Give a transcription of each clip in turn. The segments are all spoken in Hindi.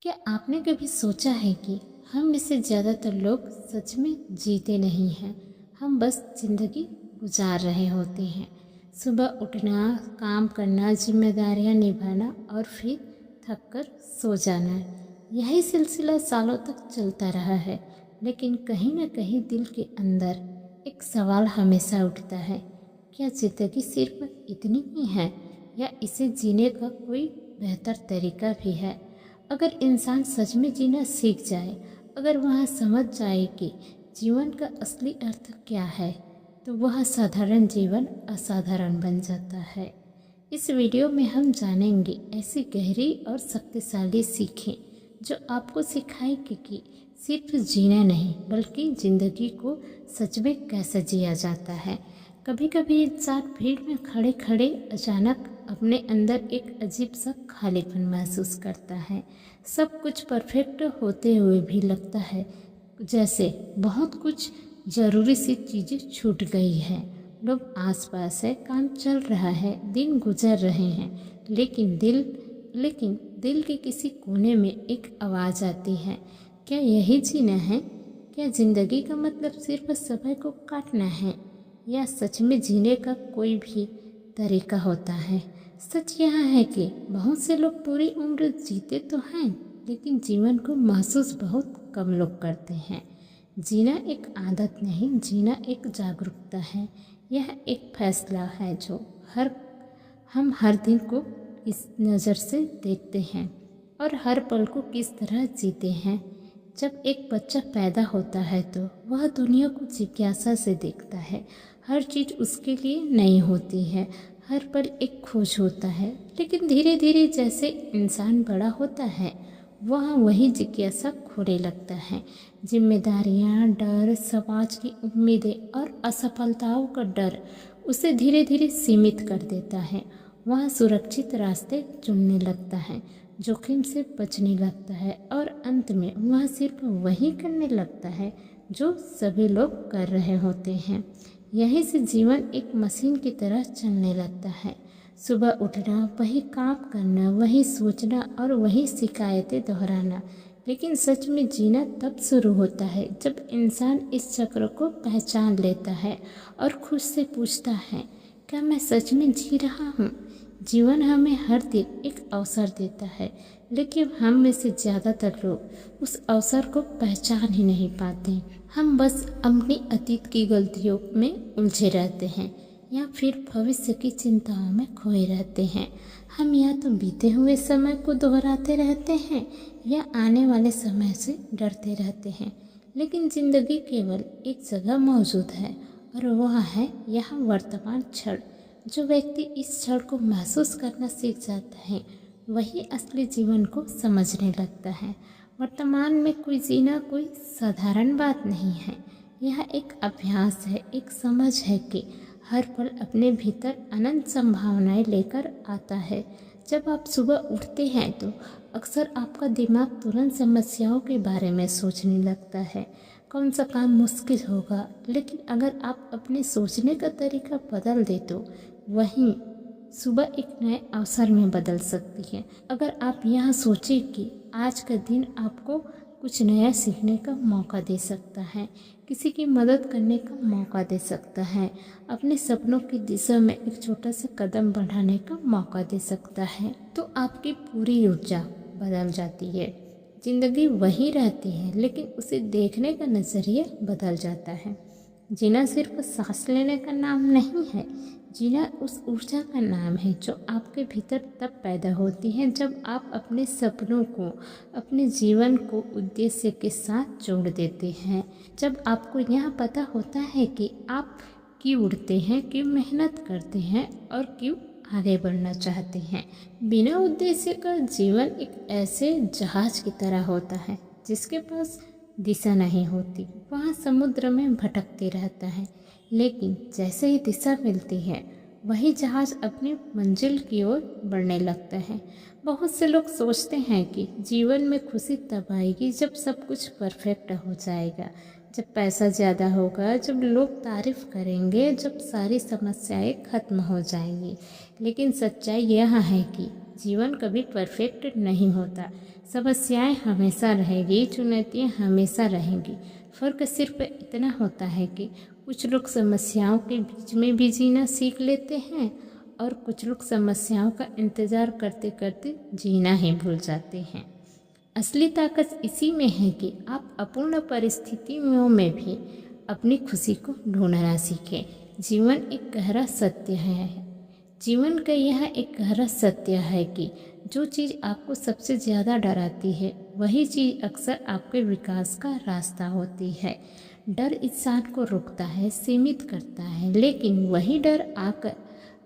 क्या आपने कभी सोचा है कि हम में से ज़्यादातर लोग सच में जीते नहीं हैं। हम बस ज़िंदगी गुजार रहे होते हैं। सुबह उठना, काम करना, जिम्मेदारियां निभाना और फिर थक कर सो जाना। यही सिलसिला सालों तक चलता रहा है। लेकिन कहीं ना कहीं दिल के अंदर एक सवाल हमेशा उठता है, क्या ज़िंदगी सिर्फ इतनी ही है या इसे जीने का कोई बेहतर तरीका भी है। अगर इंसान सच में जीना सीख जाए, अगर वह समझ जाए कि जीवन का असली अर्थ क्या है, तो वह साधारण जीवन असाधारण बन जाता है। इस वीडियो में हम जानेंगे ऐसी गहरी और शक्तिशाली सीखें जो आपको सिखाएगी कि सिर्फ जीना नहीं बल्कि ज़िंदगी को सच में कैसे जिया जाता है। कभी कभी इंसान भीड़ में खड़े खड़े अचानक अपने अंदर एक अजीब सा खालीपन महसूस करता है। सब कुछ परफेक्ट होते हुए भी लगता है जैसे बहुत कुछ ज़रूरी सी चीज़ें छूट गई है। लोग आसपास है, काम चल रहा है, दिन गुजर रहे हैं, लेकिन दिल के किसी कोने में एक आवाज़ आती है, क्या यही जीना है? क्या ज़िंदगी का मतलब सिर्फ समय को काटना है या सच में जीने का कोई भी तरीका होता है? सच यह है कि बहुत से लोग पूरी उम्र जीते तो हैं, लेकिन जीवन को महसूस बहुत कम लोग करते हैं। जीना एक आदत नहीं, जीना एक जागरूकता है। यह एक फैसला है जो हम हर दिन को किस नज़र से देखते हैं और हर पल को किस तरह जीते हैं। जब एक बच्चा पैदा होता है तो वह दुनिया को जिज्ञासा से देखता है। हर चीज़ उसके लिए नई होती है, हर पल एक खोज होता है। लेकिन धीरे धीरे जैसे इंसान बड़ा होता है, वह वही जिज्ञासा खोने लगता है। जिम्मेदारियाँ, डर, समाज की उम्मीदें और असफलताओं का डर उसे धीरे धीरे सीमित कर देता है। वह सुरक्षित रास्ते चुनने लगता है, जोखिम से बचने लगता है और अंत में वह सिर्फ वही करने लगता है जो सभी लोग कर रहे होते हैं। यहीं से जीवन एक मशीन की तरह चलने लगता है। सुबह उठना, वही काम करना, वही सोचना और वही शिकायतें दोहराना। लेकिन सच में जीना तब शुरू होता है जब इंसान इस चक्र को पहचान लेता है और खुद से पूछता है, क्या मैं सच में जी रहा हूँ? जीवन हमें हर दिन एक अवसर देता है, लेकिन हम में से ज़्यादातर लोग उस अवसर को पहचान ही नहीं पाते। हम बस अपनी अतीत की गलतियों में उलझे रहते हैं या फिर भविष्य की चिंताओं में खोए रहते हैं। हम या तो बीते हुए समय को दोहराते रहते हैं या आने वाले समय से डरते रहते हैं। लेकिन ज़िंदगी केवल एक जगह मौजूद है और वह है यहाँ वर्तमान क्षण। जो व्यक्ति इस क्षण को महसूस करना सीख जाता है, वही असली जीवन को समझने लगता है। वर्तमान में कोई जीना कोई साधारण बात नहीं है। यह एक अभ्यास है, एक समझ है कि हर पल अपने भीतर अनंत संभावनाएं लेकर आता है। जब आप सुबह उठते हैं तो अक्सर आपका दिमाग तुरंत समस्याओं के बारे में सोचने लगता है, कौन सा काम मुश्किल होगा। लेकिन अगर आप अपने सोचने का तरीका बदल दे तो वहीं सुबह एक नए अवसर में बदल सकती है। अगर आप यह सोचें कि आज का दिन आपको कुछ नया सीखने का मौका दे सकता है, किसी की मदद करने का मौका दे सकता है, अपने सपनों की दिशा में एक छोटा सा कदम बढ़ाने का मौका दे सकता है, तो आपकी पूरी ऊर्जा बदल जाती है। जिंदगी वही रहती है, लेकिन उसे देखने का नज़रिया बदल जाता है। जीना सिर्फ सांस लेने का नाम नहीं है, जीना उस ऊर्जा का नाम है जो आपके भीतर तब पैदा होती है जब आप अपने सपनों को, अपने जीवन को उद्देश्य के साथ जोड़ देते हैं। जब आपको यह पता होता है कि आप क्यों उड़ते हैं, क्यों मेहनत करते हैं और क्यों आगे बढ़ना चाहते हैं। बिना उद्देश्य का जीवन एक ऐसे जहाज की तरह होता है जिसके पास दिशा नहीं होती, वहाँ समुद्र में भटकते रहता है। लेकिन जैसे ही दिशा मिलती है, वही जहाज अपनी मंजिल की ओर बढ़ने लगता है। बहुत से लोग सोचते हैं कि जीवन में खुशी तब आएगी जब सब कुछ परफेक्ट हो जाएगा, जब पैसा ज़्यादा होगा, जब लोग तारीफ करेंगे, जब सारी समस्याएं खत्म हो जाएंगी। लेकिन सच्चाई यह है कि जीवन कभी परफेक्ट नहीं होता। समस्याएं हमेशा रहेगी, चुनौतियां हमेशा रहेंगी। फ़र्क सिर्फ इतना होता है कि कुछ लोग समस्याओं के बीच में भी जीना सीख लेते हैं और कुछ लोग समस्याओं का इंतज़ार करते करते जीना ही भूल जाते हैं। असली ताकत इसी में है कि आप अपूर्ण परिस्थितियों में भी अपनी खुशी को ढूंढना सीखें। जीवन एक गहरा सत्य है। जीवन का यह एक गहरा सत्य है कि जो चीज़ आपको सबसे ज़्यादा डराती है वही चीज़ अक्सर आपके विकास का रास्ता होती है। डर इंसान को रोकता है, सीमित करता है, लेकिन वही डर आकर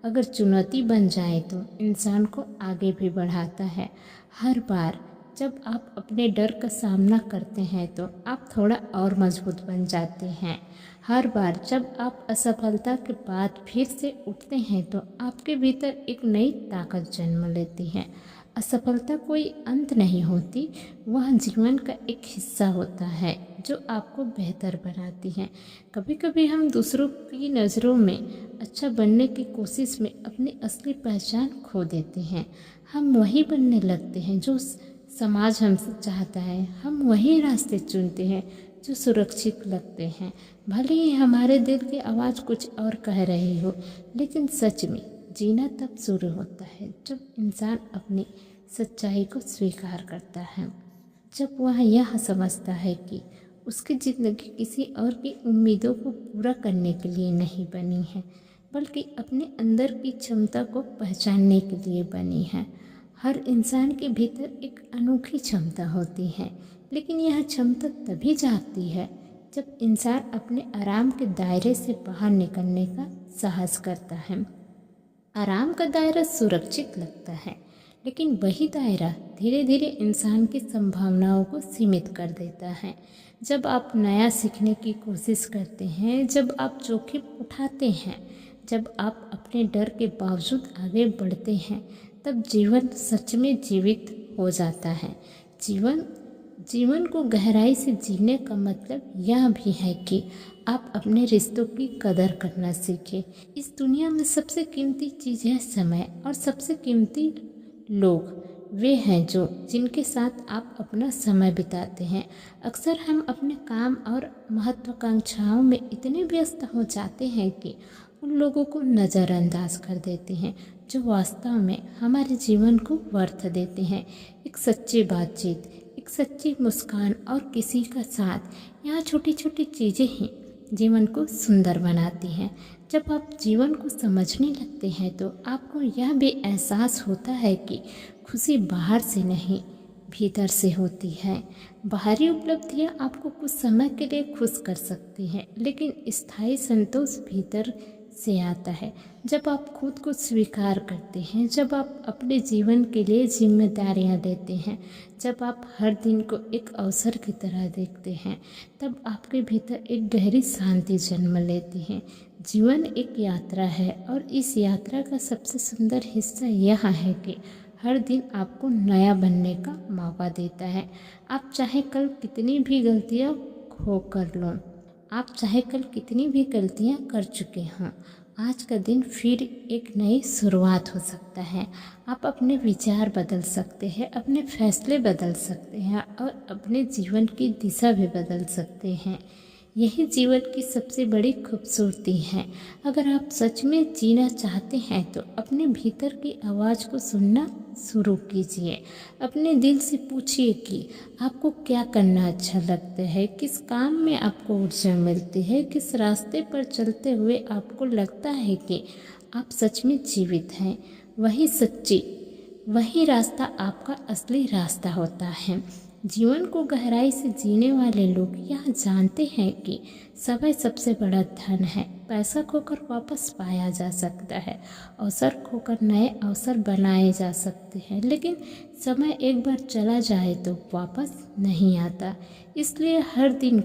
अगर चुनौती बन जाए तो इंसान को आगे भी बढ़ाता है। हर बार जब आप अपने डर का सामना करते हैं तो आप थोड़ा और मजबूत बन जाते हैं। हर बार जब आप असफलता के बाद फिर से उठते हैं तो आपके भीतर एक नई ताकत जन्म लेती है। असफलता कोई अंत नहीं होती, वह जीवन का एक हिस्सा होता है जो आपको बेहतर बनाती है। कभी कभी हम दूसरों की नज़रों में अच्छा बनने की कोशिश में अपनी असली पहचान खो देते हैं। हम वही बनने लगते हैं जो समाज हमसे चाहता है। हम वही रास्ते चुनते हैं जो सुरक्षित लगते हैं। भले ही हमारे दिल की आवाज़ कुछ और कह रही हो, लेकिन सच में जीना तब शुरू होता है जब इंसान अपनी सच्चाई को स्वीकार करता है। जब वह यह समझता है कि उसकी ज़िंदगी किसी और की उम्मीदों को पूरा करने के लिए नहीं बनी है, बल्कि अपने अंदर की क्षमता को पहचानने के लिए बनी है। हर इंसान के भीतर एक अनोखी क्षमता होती है, लेकिन यह क्षमता तभी जागती है जब इंसान अपने आराम के दायरे से बाहर निकलने का साहस करता है। आराम का दायरा सुरक्षित लगता है, लेकिन वही दायरा धीरे धीरे इंसान की संभावनाओं को सीमित कर देता है। जब आप नया सीखने की कोशिश करते हैं, जब आप जोखिम उठाते हैं, जब आप अपने डर के बावजूद आगे बढ़ते हैं, तब जीवन सच में जीवित हो जाता है। जीवन को गहराई से जीने का मतलब यह भी है कि आप अपने रिश्तों की कदर करना सीखें। इस दुनिया में सबसे कीमती चीज़ है समय, और सबसे कीमती लोग वे हैं जिनके साथ आप अपना समय बिताते हैं। अक्सर हम अपने काम और महत्वाकांक्षाओं में इतने व्यस्त हो जाते हैं कि उन लोगों को नज़रअंदाज कर देते हैं जो वास्तव में हमारे जीवन को वर्थ देते हैं। एक सच्ची बातचीत, एक सच्ची मुस्कान और किसी का साथ, यहाँ छोटी छोटी चीज़ें ही जीवन को सुंदर बनाती हैं। जब आप जीवन को समझने लगते हैं तो आपको यह भी एहसास होता है कि खुशी बाहर से नहीं, भीतर से होती है। बाहरी उपलब्धियाँ आपको कुछ समय के लिए खुश कर सकती हैं, लेकिन स्थायी संतोष भीतर से आता है जब आप खुद को स्वीकार करते हैं, जब आप अपने जीवन के लिए जिम्मेदारियां लेते हैं, जब आप हर दिन को एक अवसर की तरह देखते हैं, तब आपके भीतर एक गहरी शांति जन्म लेती है। जीवन एक यात्रा है और इस यात्रा का सबसे सुंदर हिस्सा यह है कि हर दिन आपको नया बनने का मौका देता है। आप चाहे कल कितनी भी गलतियाँ कर चुके हों, आज का दिन फिर एक नई शुरुआत हो सकता है। आप अपने विचार बदल सकते हैं, अपने फैसले बदल सकते हैं और अपने जीवन की दिशा भी बदल सकते हैं। यही जीवन की सबसे बड़ी खूबसूरती है। अगर आप सच में जीना चाहते हैं तो अपने भीतर की आवाज़ को सुनना शुरू कीजिए। अपने दिल से पूछिए कि आपको क्या करना अच्छा लगता है, किस काम में आपको ऊर्जा मिलती है, किस रास्ते पर चलते हुए आपको लगता है कि आप सच में जीवित हैं। वही रास्ता आपका असली रास्ता होता है। जीवन को गहराई से जीने वाले लोग यह जानते हैं कि समय सबसे बड़ा धन है। पैसा खोकर वापस पाया जा सकता है, अवसर खोकर नए अवसर बनाए जा सकते हैं, लेकिन समय एक बार चला जाए तो वापस नहीं आता। इसलिए हर दिन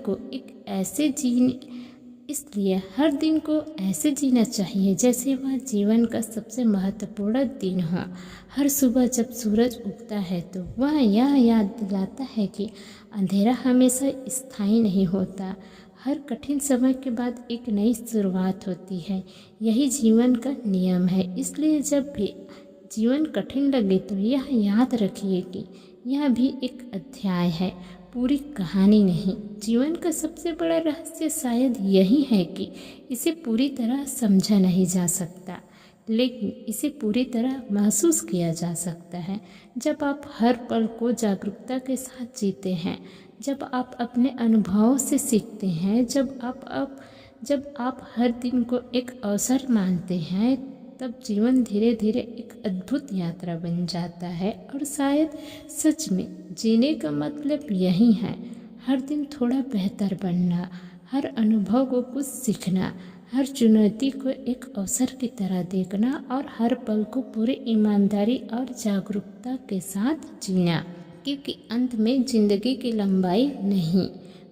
को ऐसे जीना चाहिए जैसे वह जीवन का सबसे महत्वपूर्ण दिन हो। हर सुबह जब सूरज उगता है तो वह यह याद दिलाता है कि अंधेरा हमेशा स्थायी नहीं होता। हर कठिन समय के बाद एक नई शुरुआत होती है। यही जीवन का नियम है। इसलिए जब भी जीवन कठिन लगे तो यह याद रखिए कि यह भी एक अध्याय है, पूरी कहानी नहीं। जीवन का सबसे बड़ा रहस्य शायद यही है कि इसे पूरी तरह समझा नहीं जा सकता, लेकिन इसे पूरी तरह महसूस किया जा सकता है। जब आप हर पल को जागरूकता के साथ जीते हैं, जब आप अपने अनुभवों से सीखते हैं, जब आप हर दिन को एक अवसर मानते हैं, तब जीवन धीरे धीरे एक अद्भुत यात्रा बन जाता है। और शायद सच में जीने का मतलब यही है, हर दिन थोड़ा बेहतर बनना, हर अनुभव को कुछ सीखना, हर चुनौती को एक अवसर की तरह देखना और हर पल को पूरी ईमानदारी और जागरूकता के साथ जीना। क्योंकि अंत में ज़िंदगी की लंबाई नहीं,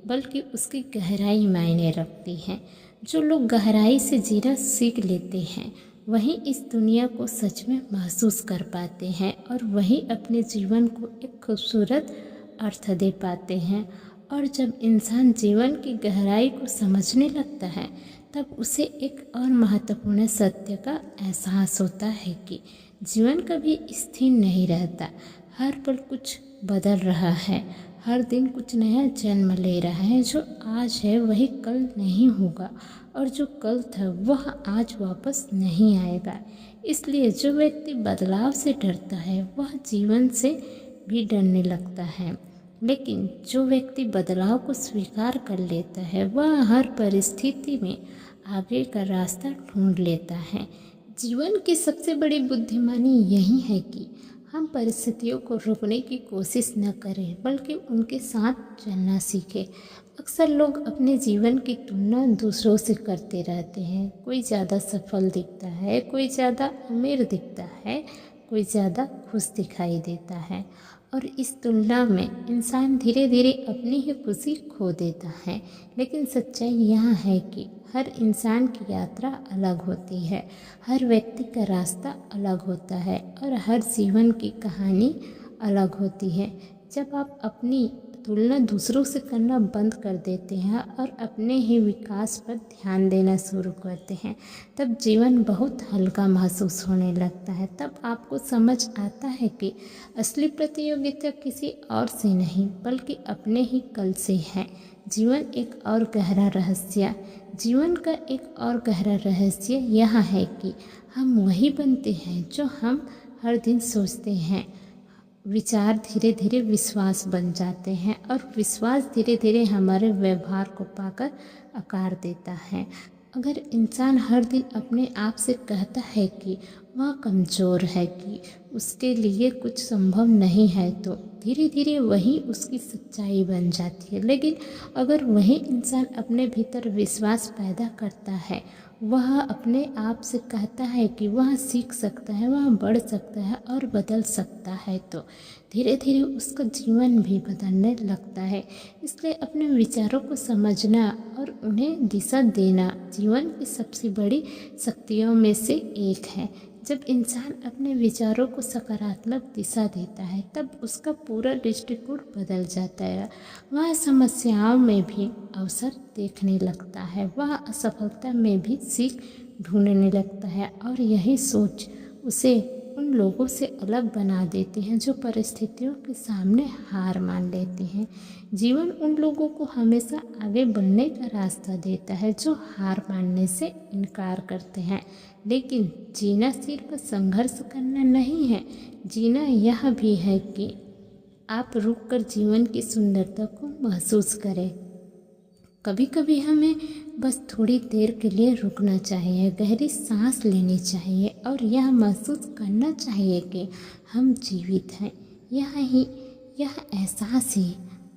बल्कि उसकी गहराई मायने रखती है। जो लोग गहराई से जीना सीख लेते हैं, वही इस दुनिया को सच में महसूस कर पाते हैं और वही अपने जीवन को एक खूबसूरत अर्थ दे पाते हैं। और जब इंसान जीवन की गहराई को समझने लगता है, तब उसे एक और महत्वपूर्ण सत्य का एहसास होता है कि जीवन कभी स्थिर नहीं रहता। हर पल कुछ बदल रहा है, हर दिन कुछ नया जन्म ले रहा है। जो आज है वही कल नहीं होगा, और जो कल था वह आज वापस नहीं आएगा। इसलिए जो व्यक्ति बदलाव से डरता है, वह जीवन से भी डरने लगता है। लेकिन जो व्यक्ति बदलाव को स्वीकार कर लेता है, वह हर परिस्थिति में आगे का रास्ता ढूंढ लेता है। जीवन की सबसे बड़ी बुद्धिमानी यही है कि हम परिस्थितियों को रोकने की कोशिश न करें, बल्कि उनके साथ चलना सीखें। अक्सर लोग अपने जीवन की तुलना दूसरों से करते रहते हैं। कोई ज़्यादा सफल दिखता है, कोई ज़्यादा अमीर दिखता है, कोई ज़्यादा खुश दिखाई देता है, और इस तुलना में इंसान धीरे धीरे अपनी ही खुशी खो देता है। लेकिन सच्चाई यह है कि हर इंसान की यात्रा अलग होती है, हर व्यक्ति का रास्ता अलग होता है और हर जीवन की कहानी अलग होती है। जब आप अपनी तुलना दूसरों से करना बंद कर देते हैं और अपने ही विकास पर ध्यान देना शुरू करते हैं, तब जीवन बहुत हल्का महसूस होने लगता है। तब आपको समझ आता है कि असली प्रतियोगिता किसी और से नहीं, बल्कि अपने ही कल से है। जीवन का एक और गहरा रहस्य यह है कि हम वही बनते हैं जो हम हर दिन सोचते हैं। विचार धीरे धीरे विश्वास बन जाते हैं और विश्वास धीरे धीरे हमारे व्यवहार को पाकर आकार देता है। अगर इंसान हर दिन अपने आप से कहता है कि वह कमज़ोर है, कि उसके लिए कुछ संभव नहीं है, तो धीरे धीरे वही उसकी सच्चाई बन जाती है। लेकिन अगर वही इंसान अपने भीतर विश्वास पैदा करता है, वह अपने आप से कहता है कि वह सीख सकता है, वह बढ़ सकता है और बदल सकता है, तो धीरे धीरे उसका जीवन भी बदलने लगता है। इसलिए अपने विचारों को समझना और उन्हें दिशा देना जीवन की सबसे बड़ी शक्तियों में से एक है। जब इंसान अपने विचारों को सकारात्मक दिशा देता है, तब उसका पूरा दृष्टिकोण बदल जाता है। वह समस्याओं में भी अवसर देखने लगता है, वह असफलता में भी सीख ढूंढने लगता है, और यही सोच उसे उन लोगों से अलग बना देती हैं जो परिस्थितियों के सामने हार मान लेते हैं। जीवन उन लोगों को हमेशा आगे बढ़ने का रास्ता देता है जो हार मानने से इनकार करते हैं। लेकिन जीना सिर्फ संघर्ष करना नहीं है, जीना यह भी है कि आप रुककर जीवन की सुंदरता को महसूस करें। कभी कभी हमें बस थोड़ी देर के लिए रुकना चाहिए, गहरी सांस लेनी चाहिए और यह महसूस करना चाहिए कि हम जीवित हैं। यह एहसास ही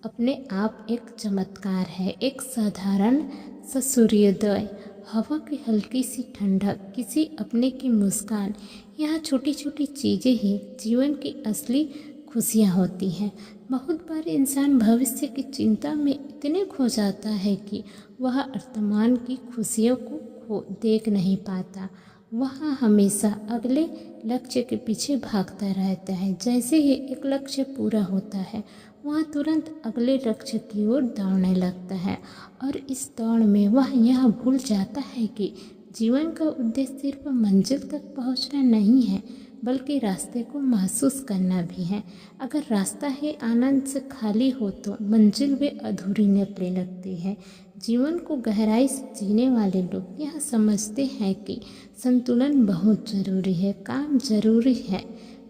अपने आप एक चमत्कार है। एक साधारण सा सूर्योदय, हवा की हल्की सी ठंडक, किसी अपने की मुस्कान, यह छोटी छोटी चीज़ें ही जीवन की असली खुशियाँ होती हैं। बहुत बार इंसान भविष्य की चिंता में इतने खो जाता है कि वह वर्तमान की खुशियों को देख नहीं पाता। वह हमेशा अगले लक्ष्य के पीछे भागता रहता है। जैसे ही एक लक्ष्य पूरा होता है, वह तुरंत अगले लक्ष्य की ओर दौड़ने लगता है, और इस दौड़ में वह यह भूल जाता है कि जीवन का उद्देश्य सिर्फ मंजिल तक पहुंचना नहीं है, बल्कि रास्ते को महसूस करना भी है। अगर रास्ता ही आनंद से खाली हो तो मंजिल भी अधूरी लगने लगती है। जीवन को गहराई से जीने वाले लोग यह समझते हैं कि संतुलन बहुत ज़रूरी है, काम ज़रूरी है,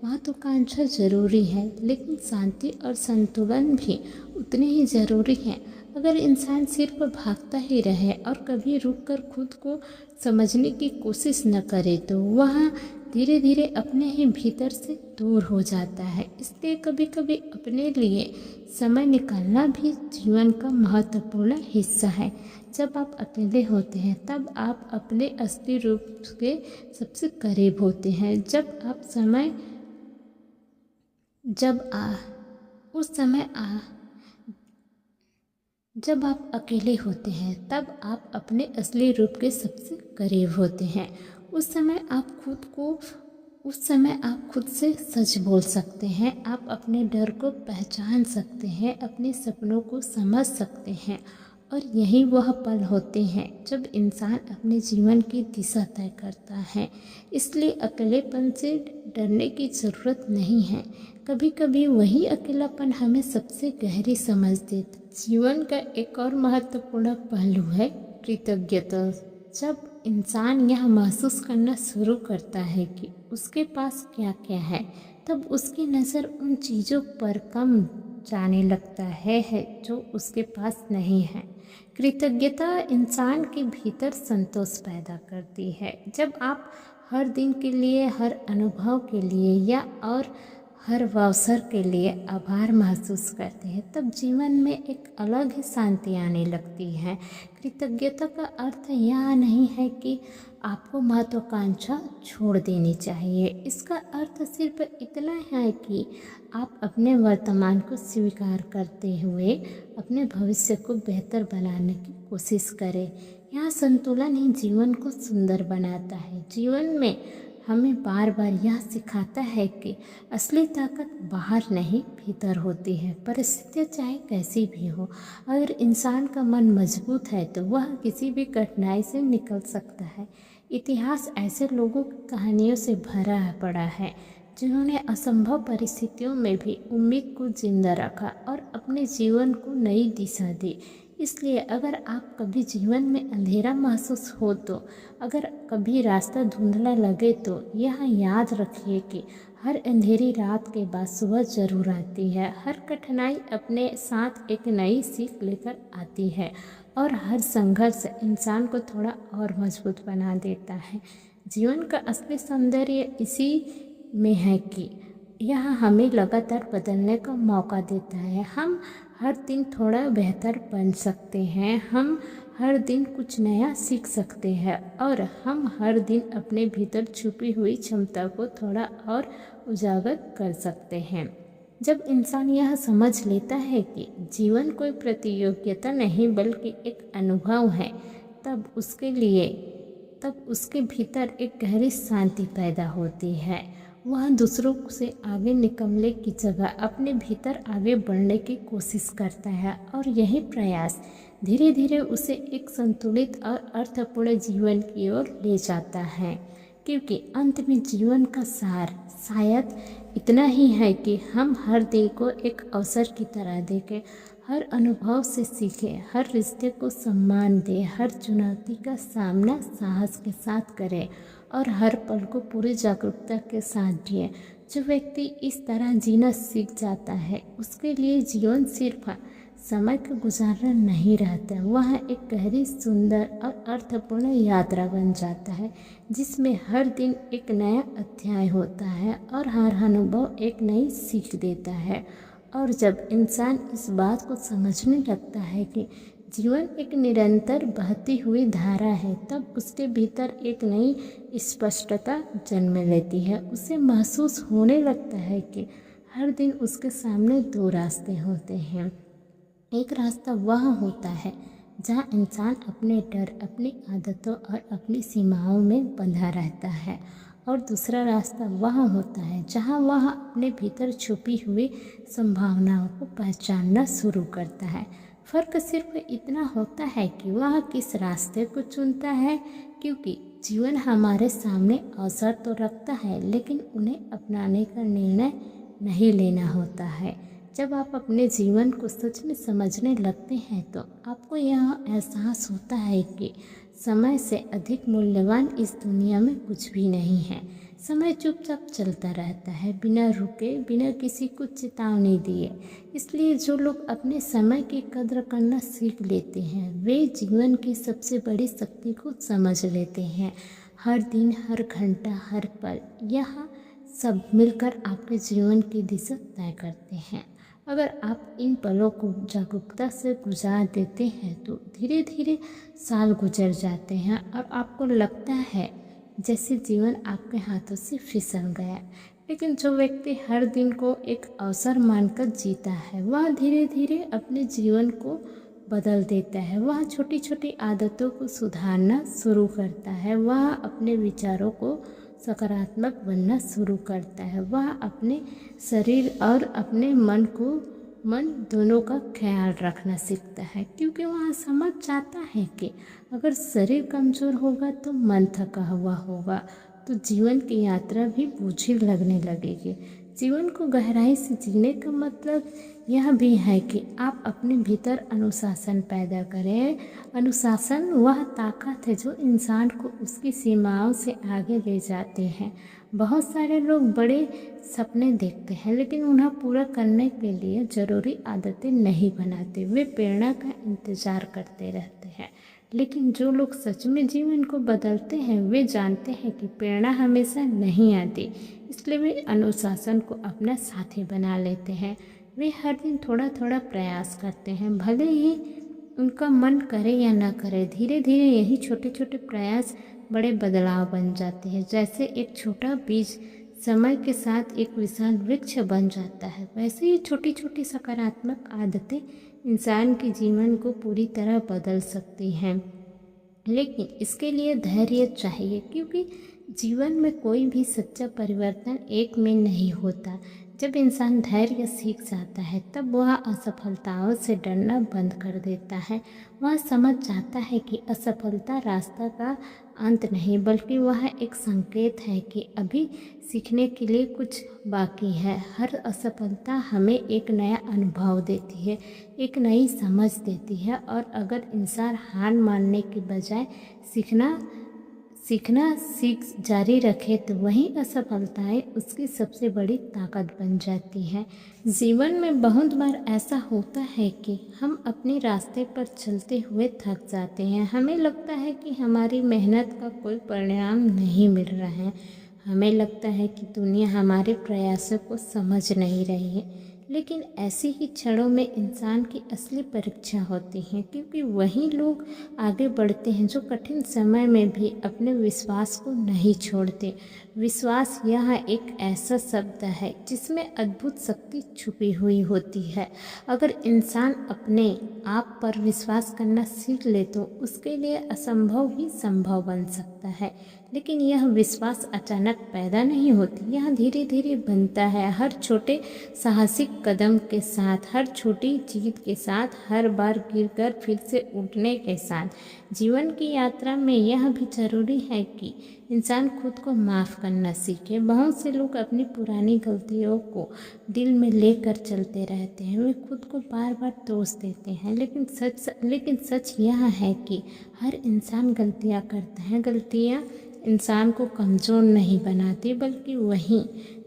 महत्वाकांक्षा ज़रूरी है, लेकिन शांति और संतुलन भी उतने ही ज़रूरी हैं। अगर इंसान सिर्फ भागता ही रहे और कभी रुककर खुद को समझने की कोशिश न करे तो वह धीरे धीरे अपने ही भीतर से दूर हो जाता है। इसलिए कभी कभी अपने लिए समय निकालना भी जीवन का महत्वपूर्ण हिस्सा है। जब आप अकेले होते हैं तब आप अपने असली रूप के सबसे करीब होते हैं। जब आप अकेले होते हैं तब आप अपने असली रूप के सबसे करीब होते हैं। उस समय आप खुद से सच बोल सकते हैं, आप अपने डर को पहचान सकते हैं, अपने सपनों को समझ सकते हैं। और यही वह पल होते हैं जब इंसान अपने जीवन की दिशा तय करता है। इसलिए अकेलेपन से डरने की ज़रूरत नहीं है। कभी कभी वही अकेलापन हमें सबसे गहरी समझ देता। जीवन का एक और महत्वपूर्ण पहलू है कृतज्ञता। जब इंसान यह महसूस करना शुरू करता है कि उसके पास क्या क्या है, तब उसकी नज़र उन चीज़ों पर कम जाने लगता है जो उसके पास नहीं है। कृतज्ञता इंसान के भीतर संतोष पैदा करती है। जब आप हर दिन के लिए, हर अनुभव के लिए या और हर अवसर के लिए आभार महसूस करते हैं, तब जीवन में एक अलग ही शांति आने लगती है। कृतज्ञता का अर्थ यह नहीं है कि आपको महत्वाकांक्षा छोड़ देनी चाहिए। इसका अर्थ सिर्फ इतना है कि आप अपने वर्तमान को स्वीकार करते हुए अपने भविष्य को बेहतर बनाने की कोशिश करें। यह संतुलन ही जीवन को सुंदर बनाता है। जीवन में हमें बार बार यह सिखाता है कि असली ताकत बाहर नहीं भीतर होती है। परिस्थितियाँ चाहे कैसी भी हो, अगर इंसान का मन मजबूत है तो वह किसी भी कठिनाई से निकल सकता है। इतिहास ऐसे लोगों की कहानियों से भरा पड़ा है जिन्होंने असंभव परिस्थितियों में भी उम्मीद को जिंदा रखा और अपने जीवन को नई दिशा दी। इसलिए अगर आप कभी जीवन में अंधेरा महसूस हो तो, अगर कभी रास्ता धुंधला लगे तो यह याद रखिए कि हर अंधेरी रात के बाद सुबह जरूर आती है। हर कठिनाई अपने साथ एक नई सीख लेकर आती है और हर संघर्ष इंसान को थोड़ा और मजबूत बना देता है। जीवन का असली सौंदर्य इसी में है कि यह हमें लगातार बदलने का मौका देता है। हम हर दिन थोड़ा बेहतर बन सकते हैं, हम हर दिन कुछ नया सीख सकते हैं और हम हर दिन अपने भीतर छुपी हुई क्षमता को थोड़ा और उजागर कर सकते हैं। जब इंसान यह समझ लेता है कि जीवन कोई प्रतियोगिता नहीं बल्कि एक अनुभव है, तब उसके भीतर एक गहरी शांति पैदा होती है। वह दूसरों से आगे निकलने की जगह अपने भीतर आगे बढ़ने की कोशिश करता है और यही प्रयास धीरे धीरे उसे एक संतुलित और अर्थपूर्ण जीवन की ओर ले जाता है। क्योंकि अंत में जीवन का सार शायद इतना ही है कि हम हर दिन को एक अवसर की तरह देखें, हर अनुभव से सीखें, हर रिश्ते को सम्मान दें, हर चुनौती का सामना साहस के साथ करें और हर पल को पूरी जागरूकता के साथ जिए। जो व्यक्ति इस तरह जीना सीख जाता है उसके लिए जीवन सिर्फ समय का गुजारना नहीं रहता, वह एक गहरी, सुंदर और अर्थपूर्ण यात्रा बन जाता है जिसमें हर दिन एक नया अध्याय होता है और हर अनुभव एक नई सीख देता है। और जब इंसान इस बात को समझने लगता है कि जीवन एक निरंतर बहती हुई धारा है, तब उसके भीतर एक नई स्पष्टता जन्म लेती है। उसे महसूस होने लगता है कि हर दिन उसके सामने दो रास्ते होते हैं। एक रास्ता वह होता है जहाँ इंसान अपने डर, अपनी आदतों और अपनी सीमाओं में बंधा रहता है, और दूसरा रास्ता वह होता है जहाँ वह अपने भीतर छुपी हुई संभावनाओं को पहचानना शुरू करता है। फ़र्क सिर्फ इतना होता है कि वह किस रास्ते को चुनता है, क्योंकि जीवन हमारे सामने अवसर तो रखता है, लेकिन उन्हें अपनाने का निर्णय नहीं लेना होता है। जब आप अपने जीवन को सच में समझने लगते हैं तो आपको यह एहसास होता है कि समय से अधिक मूल्यवान इस दुनिया में कुछ भी नहीं है। समय चुपचाप चलता रहता है, बिना रुके, बिना किसी को चेतावनी दिए। इसलिए जो लोग अपने समय की कद्र करना सीख लेते हैं, वे जीवन की सबसे बड़ी शक्ति को समझ लेते हैं। हर दिन, हर घंटा, हर पल, यह सब मिलकर आपके जीवन की दिशा तय करते हैं। अगर आप इन पलों को जागरूकता से गुजार देते हैं तो धीरे धीरे साल गुजर जाते हैं और आपको लगता है जैसे जीवन आपके हाथों से फिसल गया। लेकिन जो व्यक्ति हर दिन को एक अवसर मानकर जीता है, वह धीरे धीरे अपने जीवन को बदल देता है। वह छोटी छोटी आदतों को सुधारना शुरू करता है। वह अपने विचारों को सकारात्मक बनना शुरू करता है। वह अपने शरीर और अपने मन दोनों का ख्याल रखना सीखता है, क्योंकि वह समझ जाता है कि अगर शरीर कमज़ोर होगा तो मन थका हुआ होगा, तो जीवन की यात्रा भी बोझिल लगने लगेगी। जीवन को गहराई से जीने का मतलब यह भी है कि आप अपने भीतर अनुशासन पैदा करें। अनुशासन वह ताकत है जो इंसान को उसकी सीमाओं से आगे ले जाती है। बहुत सारे लोग बड़े सपने देखते हैं, लेकिन उन्हें पूरा करने के लिए ज़रूरी आदतें नहीं बनाते। वे प्रेरणा का इंतज़ार करते रहते हैं। लेकिन जो लोग सच में जीवन को बदलते हैं, वे जानते हैं कि प्रेरणा हमेशा नहीं आती, इसलिए वे अनुशासन को अपना साथी बना लेते हैं। वे हर दिन थोड़ा थोड़ा प्रयास करते हैं, भले ही उनका मन करे या ना करे। धीरे धीरे यही छोटे छोटे प्रयास बड़े बदलाव बन जाते हैं। जैसे एक छोटा बीज समय के साथ एक विशाल वृक्ष बन जाता है, वैसे ही छोटी छोटी सकारात्मक आदतें इंसान के जीवन को पूरी तरह बदल सकती हैं। लेकिन इसके लिए धैर्य चाहिए, क्योंकि जीवन में कोई भी सच्चा परिवर्तन एक में नहीं होता। जब इंसान धैर्य सीख जाता है, तब वह असफलताओं से डरना बंद कर देता है। वह समझ जाता है कि असफलता रास्ता का अंत नहीं, बल्कि वह एक संकेत है कि अभी सीखने के लिए कुछ बाकी है। हर असफलता हमें एक नया अनुभव देती है, एक नई समझ देती है, और अगर इंसान हार मानने के बजाय सीखना जारी रखे तो वही असफलताएं उसकी सबसे बड़ी ताकत बन जाती है। जीवन में बहुत बार ऐसा होता है कि हम अपने रास्ते पर चलते हुए थक जाते हैं। हमें लगता है कि हमारी मेहनत का कोई परिणाम नहीं मिल रहा है। हमें लगता है कि दुनिया हमारे प्रयासों को समझ नहीं रही है। लेकिन ऐसे ही क्षणों में इंसान की असली परीक्षा होती है, क्योंकि वही लोग आगे बढ़ते हैं जो कठिन समय में भी अपने विश्वास को नहीं छोड़ते। विश्वास यह एक ऐसा शब्द है जिसमें अद्भुत शक्ति छुपी हुई होती है। अगर इंसान अपने आप पर विश्वास करना सीख ले तो उसके लिए असंभव भी संभव बन सकता है। लेकिन यह विश्वास अचानक पैदा नहीं होती, यह धीरे धीरे बनता है। हर छोटे साहसिक कदम के साथ, हर छोटी जीत के साथ, हर बार गिरकर फिर से उठने के साथ। जीवन की यात्रा में यह भी जरूरी है कि इंसान खुद को माफ़ करना सीखे। बहुत से लोग अपनी पुरानी गलतियों को दिल में लेकर चलते रहते हैं। वे खुद को बार बार दोष देते हैं, लेकिन सच यह है कि हर इंसान गलतियाँ करता है। गलतियाँ इंसान को कमज़ोर नहीं बनाती, बल्कि वही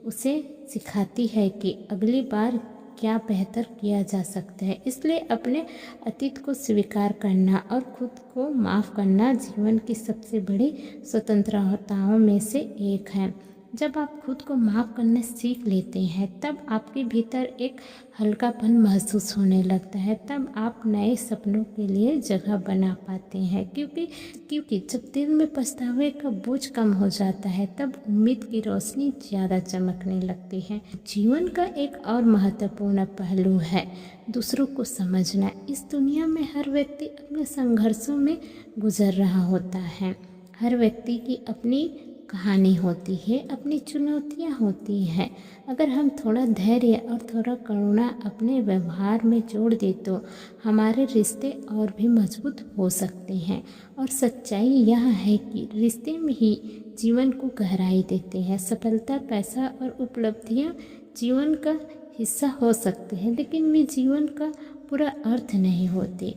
उसे सिखाती है कि अगली बार क्या बेहतर किया जा सकता है। इसलिए अपने अतीत को स्वीकार करना और खुद को माफ़ करना जीवन की सबसे बड़ी स्वतंत्रताओं में से एक है। जब आप खुद को माफ़ करना सीख लेते हैं, तब आपके भीतर एक हल्कापन महसूस होने लगता है। तब आप नए सपनों के लिए जगह बना पाते हैं, क्योंकि जब दिल में पछतावे का बोझ कम हो जाता है, तब उम्मीद की रोशनी ज़्यादा चमकने लगती है। जीवन का एक और महत्वपूर्ण पहलू है दूसरों को समझना। इस दुनिया में हर व्यक्ति अपने संघर्षों में गुजर रहा होता है। हर व्यक्ति की अपनी कहानी होती है, अपनी चुनौतियाँ होती हैं। अगर हम थोड़ा धैर्य और थोड़ा करुणा अपने व्यवहार में जोड़ दें तो हमारे रिश्ते और भी मजबूत हो सकते हैं। और सच्चाई यह है कि रिश्ते में ही जीवन को गहराई देते हैं। सफलता, पैसा और उपलब्धियाँ जीवन का हिस्सा हो सकते हैं, लेकिन वे जीवन का पूरा अर्थ नहीं होते।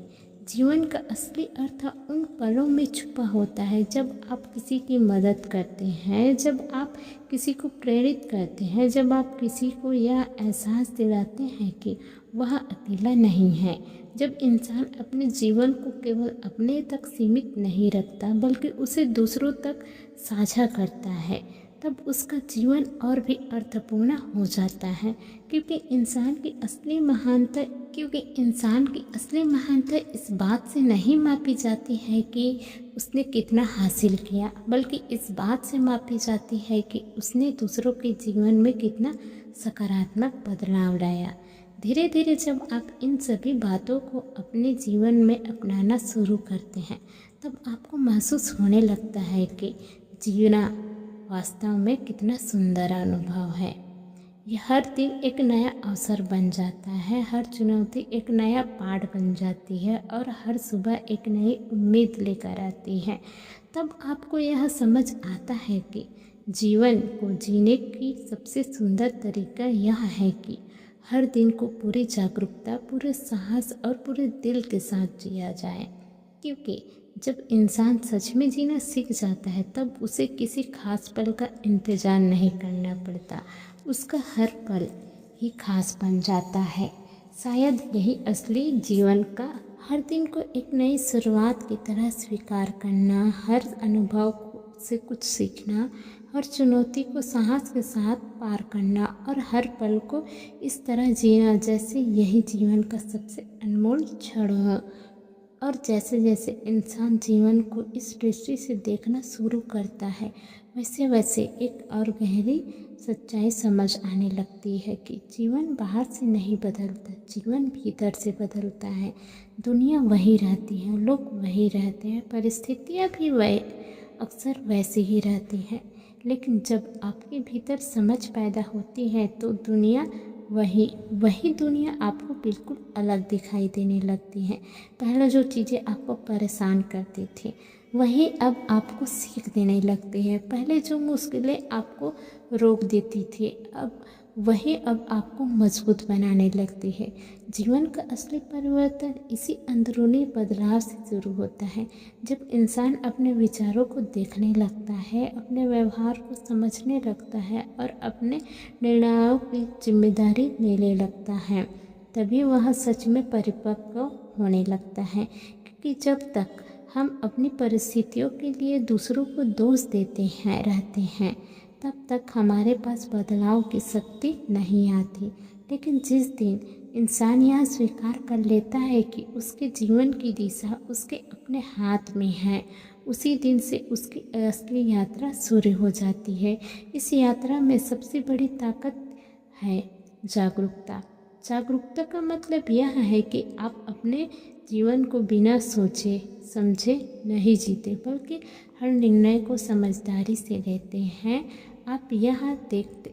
जीवन का असली अर्थ उन पलों में छुपा होता है जब आप किसी की मदद करते हैं, जब आप किसी को प्रेरित करते हैं, जब आप किसी को यह एहसास दिलाते हैं कि वह अकेला नहीं है। जब इंसान अपने जीवन को केवल अपने तक सीमित नहीं रखता बल्कि उसे दूसरों तक साझा करता है, तब उसका जीवन और भी अर्थपूर्ण हो जाता है। क्योंकि इंसान की असली महानता इस बात से नहीं मापी जाती है कि उसने कितना हासिल किया, बल्कि इस बात से मापी जाती है कि उसने दूसरों के जीवन में कितना सकारात्मक बदलाव लाया। धीरे धीरे जब आप इन सभी बातों को अपने जीवन में अपनाना शुरू करते हैं, तब आपको महसूस होने लगता है कि जीना वास्तव में कितना सुंदर अनुभव है। यह हर दिन एक नया अवसर बन जाता है, हर चुनौती एक नया पाठ बन जाती है और हर सुबह एक नई उम्मीद लेकर आती है। तब आपको यह समझ आता है कि जीवन को जीने की सबसे सुंदर तरीका यह है कि हर दिन को पूरी जागरूकता, पूरे साहस और पूरे दिल के साथ जिया जाए। क्योंकि जब इंसान सच में जीना सीख जाता है, तब उसे किसी खास पल का इंतज़ार नहीं करना पड़ता। उसका हर पल ही खास बन जाता है। शायद यही असली जीवन का हर दिन को एक नई शुरुआत की तरह स्वीकार करना, हर अनुभव से कुछ सीखना, हर चुनौती को साहस के साथ पार करना और हर पल को इस तरह जीना जैसे यही जीवन का सबसे अनमोल क्षण हो। और जैसे जैसे इंसान जीवन को इस दृष्टि से देखना शुरू करता है, वैसे वैसे एक और गहरी सच्चाई समझ आने लगती है कि जीवन बाहर से नहीं बदलता, जीवन भीतर से बदलता है। दुनिया वही रहती है, लोग वही रहते हैं, परिस्थितियाँ भी अक्सर वैसी ही रहती हैं, लेकिन जब आपके भीतर समझ पैदा होती है तो वही दुनिया आपको बिल्कुल अलग दिखाई देने लगती है। पहले जो चीज़ें आपको परेशान करती थी, वही अब आपको सीख देने लगती है। पहले जो मुश्किलें आपको रोक देती थी, अब आपको मजबूत बनाने लगती है। जीवन का असली परिवर्तन इसी अंदरूनी बदलाव से शुरू होता है। जब इंसान अपने विचारों को देखने लगता है, अपने व्यवहार को समझने लगता है और अपने निर्णयों की जिम्मेदारी लेने लगता है, तभी वह सच में परिपक्व होने लगता है। क्योंकि जब तक हम अपनी परिस्थितियों के लिए दूसरों को दोष देते रहते हैं, तब तक हमारे पास बदलाव की शक्ति नहीं आती। लेकिन जिस दिन इंसान यह स्वीकार कर लेता है कि उसके जीवन की दिशा उसके अपने हाथ में है, उसी दिन से उसकी असली यात्रा शुरू हो जाती है। इस यात्रा में सबसे बड़ी ताकत है जागरूकता। जागरूकता का मतलब यह है कि आप अपने जीवन को बिना सोचे समझे नहीं जीते, बल्कि हर निर्णय को समझदारी से लेते हैं। आप यह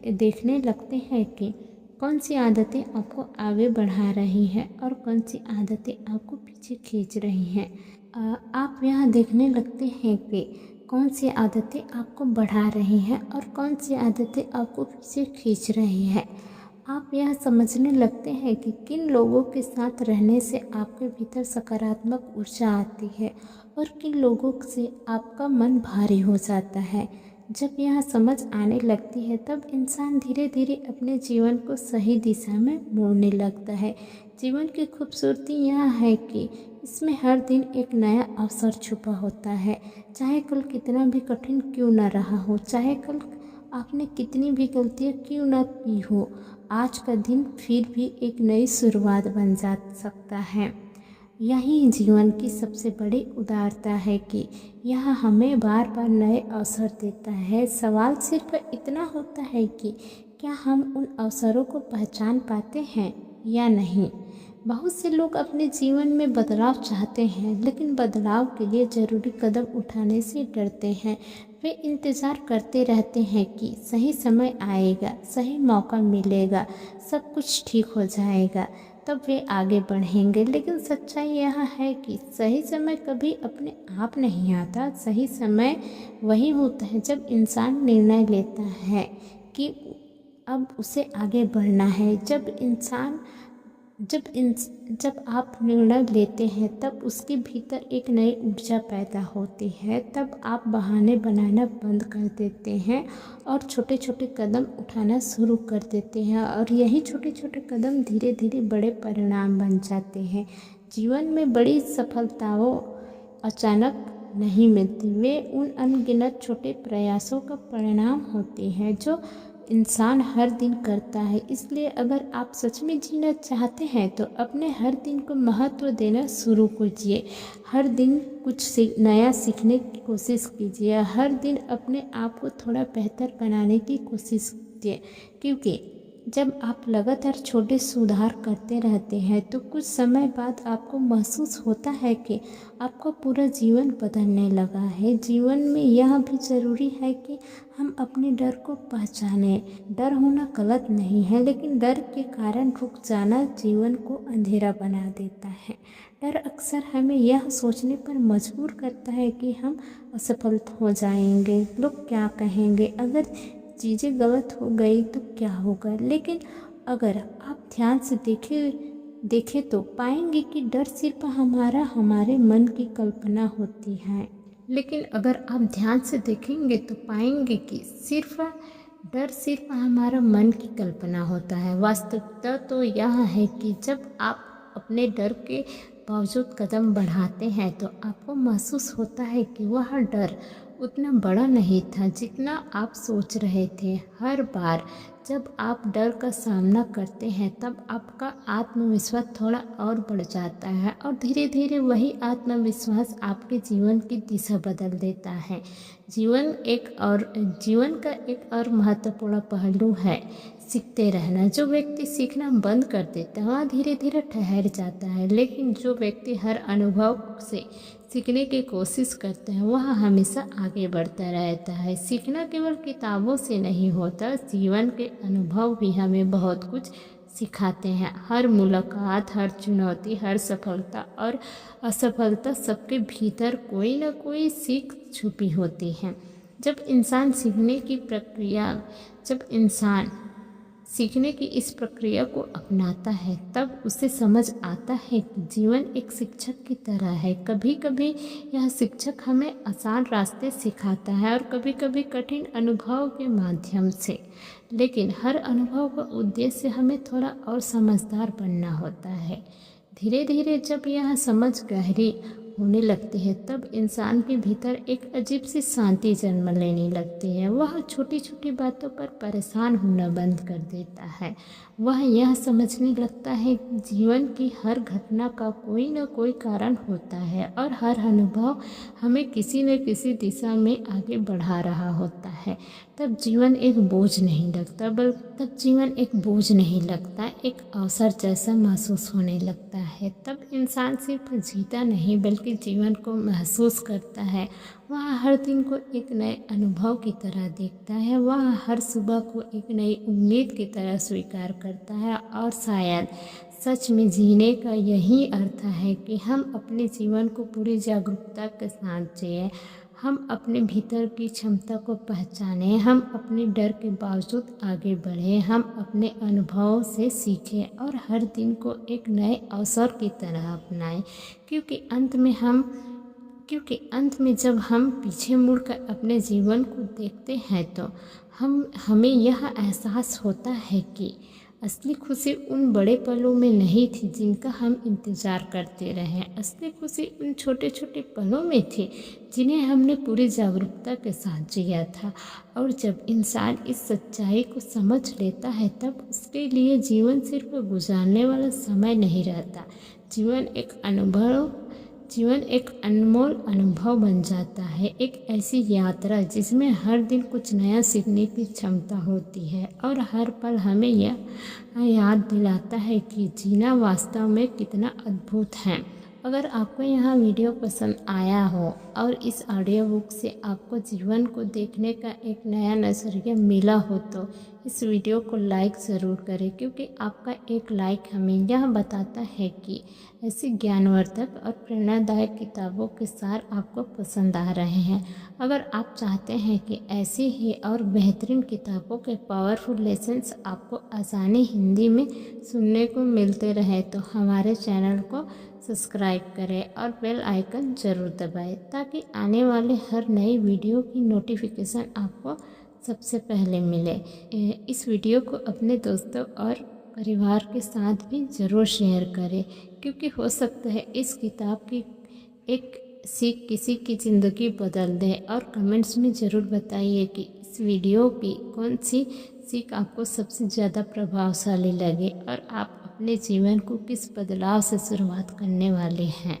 देखने लगते हैं कि कौन सी आदतें आपको आगे बढ़ा रही हैं और कौन सी आदतें आपको पीछे खींच रही हैं। आप यह देखने लगते हैं कि कौन सी आदतें आपको बढ़ा रही हैं और कौन सी आदतें आपको पीछे खींच रही हैं। आप यह समझने लगते हैं कि किन लोगों के साथ रहने से आपके भीतर सकारात्मक ऊर्जा आती है और किन लोगों से आपका मन भारी हो जाता है। जब यह समझ आने लगती है, तब इंसान धीरे धीरे अपने जीवन को सही दिशा में मोड़ने लगता है। जीवन की खूबसूरती यह है कि इसमें हर दिन एक नया अवसर छुपा होता है। चाहे कल कितना भी कठिन क्यों न रहा हो, चाहे कल आपने कितनी भी गलतियाँ क्यों न की हो, आज का दिन फिर भी एक नई शुरुआत बन जा सकता है। यही जीवन की सबसे बड़ी उदारता है कि यह हमें बार बार नए अवसर देता है। सवाल सिर्फ इतना होता है कि क्या हम उन अवसरों को पहचान पाते हैं या नहीं। बहुत से लोग अपने जीवन में बदलाव चाहते हैं, लेकिन बदलाव के लिए ज़रूरी कदम उठाने से डरते हैं। वे इंतज़ार करते रहते हैं कि सही समय आएगा, सही मौका मिलेगा, सब कुछ ठीक हो जाएगा, तब वे आगे बढ़ेंगे। लेकिन सच्चाई यह है कि सही समय कभी अपने आप नहीं आता। सही समय वही होता है जब इंसान निर्णय लेता है कि अब उसे आगे बढ़ना है। जब आप निर्णय लेते हैं तब उसके भीतर एक नई ऊर्जा पैदा होती है। तब आप बहाने बनाना बंद कर देते हैं और छोटे छोटे कदम उठाना शुरू कर देते हैं, और यही छोटे छोटे कदम धीरे धीरे बड़े परिणाम बन जाते हैं। जीवन में बड़ी सफलताओं अचानक नहीं मिलती, वे उन अनगिनत छोटे प्रयासों का परिणाम होते हैं जो इंसान हर दिन करता है। इसलिए अगर आप सच में जीना चाहते हैं तो अपने हर दिन को महत्व देना शुरू कीजिए। हर दिन कुछ नया सीखने की कोशिश कीजिए। हर दिन अपने आप को थोड़ा बेहतर बनाने की कोशिश कीजिए, क्योंकि जब आप लगातार छोटे सुधार करते रहते हैं तो कुछ समय बाद आपको महसूस होता है कि आपका पूरा जीवन बदलने लगा है। जीवन में यह भी ज़रूरी है कि हम अपने डर को पहचानें। डर होना गलत नहीं है, लेकिन डर के कारण रुक जाना जीवन को अंधेरा बना देता है। डर अक्सर हमें यह सोचने पर मजबूर करता है कि हम असफल हो जाएंगे, लोग क्या कहेंगे, अगर चीज़ें गलत हो गई तो क्या होगा। लेकिन अगर आप ध्यान से देखें तो पाएंगे कि डर सिर्फ हमारे मन की कल्पना होती है। लेकिन अगर आप ध्यान से देखेंगे तो पाएंगे कि डर सिर्फ हमारा मन की कल्पना होता है। वास्तविकता तो यह है कि जब आप अपने डर के बावजूद कदम बढ़ाते हैं तो आपको महसूस होता है कि वह डर उतना बड़ा नहीं था जितना आप सोच रहे थे। हर बार जब आप डर का सामना करते हैं तब आपका आत्मविश्वास थोड़ा और बढ़ जाता है, और धीरे धीरे वही आत्मविश्वास आपके जीवन की दिशा बदल देता है। जीवन का एक और महत्वपूर्ण पहलू है सीखते रहना। जो व्यक्ति सीखना बंद कर देता है वह धीरे धीरे ठहर जाता है, लेकिन जो व्यक्ति हर अनुभव से सीखने की कोशिश करते हैं वह हमेशा आगे बढ़ता रहता है। सीखना केवल किताबों से नहीं होता, जीवन के अनुभव भी हमें बहुत कुछ सिखाते हैं। हर मुलाकात, हर चुनौती, हर सफलता और असफलता, सबके भीतर कोई ना कोई सीख छुपी होती है। जब इंसान सीखने की इस प्रक्रिया को अपनाता है तब उसे समझ आता है कि जीवन एक शिक्षक की तरह है। कभी कभी यह शिक्षक हमें आसान रास्ते सिखाता है और कभी कभी कठिन अनुभव के माध्यम से, लेकिन हर अनुभव का उद्देश्य हमें थोड़ा और समझदार बनना होता है। धीरे धीरे जब यह समझ गहरी होने लगती है तब इंसान के भीतर एक अजीब सी शांति जन्म लेने लगती है। वह छोटी छोटी बातों पर परेशान होना बंद कर देता है। वह यह समझने लगता है कि जीवन की हर घटना का कोई न कोई कारण होता है और हर अनुभव हमें किसी न किसी दिशा में आगे बढ़ा रहा होता है। तब जीवन एक बोझ नहीं लगता, एक अवसर जैसा महसूस होने लगता है। तब इंसान सिर्फ जीता नहीं बल्कि जीवन को महसूस करता है। वह हर दिन को एक नए अनुभव की तरह देखता है। वह हर सुबह को एक नई उम्मीद की तरह स्वीकार करता है, और शायद सच में जीने का यही अर्थ है कि हम अपने जीवन को पूरी जागरूकता के साथ जिए। हम अपने भीतर की क्षमता को पहचानें, हम अपने डर के बावजूद आगे बढ़ें, हम अपने अनुभवों से सीखें और हर दिन को एक नए अवसर की तरह अपनाएं। क्योंकि अंत में जब हम पीछे मुड़कर अपने जीवन को देखते हैं तो हमें यह एहसास होता है कि असली खुशी उन बड़े पलों में नहीं थी जिनका हम इंतज़ार करते रहे। असली खुशी उन छोटे छोटे पलों में थी जिन्हें हमने पूरी जागरूकता के साथ जिया था। और जब इंसान इस सच्चाई को समझ लेता है तब उसके लिए जीवन सिर्फ गुजारने वाला समय नहीं रहता। जीवन एक अनुभव जीवन एक अनमोल अनुभव बन जाता है, एक ऐसी यात्रा जिसमें हर दिन कुछ नया सीखने की क्षमता होती है और हर पल हमें यह याद दिलाता है कि जीना वास्तव में कितना अद्भुत है। अगर आपको यह वीडियो पसंद आया हो और इस ऑडियो बुक से आपको जीवन को देखने का एक नया नज़रिया मिला हो तो इस वीडियो को लाइक ज़रूर करें, क्योंकि आपका एक लाइक हमें यह बताता है कि ऐसी ज्ञानवर्धक और प्रेरणादायक किताबों के सार आपको पसंद आ रहे हैं। अगर आप चाहते हैं कि ऐसी ही और बेहतरीन किताबों के पावरफुल लेसन्स आपको आसानी हिंदी में सुनने को मिलते रहे तो हमारे चैनल को सब्सक्राइब करें और बेल आइकन ज़रूर दबाएं, ताकि आने वाले हर नई वीडियो की नोटिफिकेशन आपको सबसे पहले मिले। इस वीडियो को अपने दोस्तों और परिवार के साथ भी ज़रूर शेयर करें, क्योंकि हो सकता है इस किताब की एक सीख किसी की ज़िंदगी बदल दे। और कमेंट्स में ज़रूर बताइए कि इस वीडियो की कौन सी सीख आपको सबसे ज़्यादा प्रभावशाली लगे और आप अपने जीवन को किस बदलाव से शुरुआत करने वाले हैं।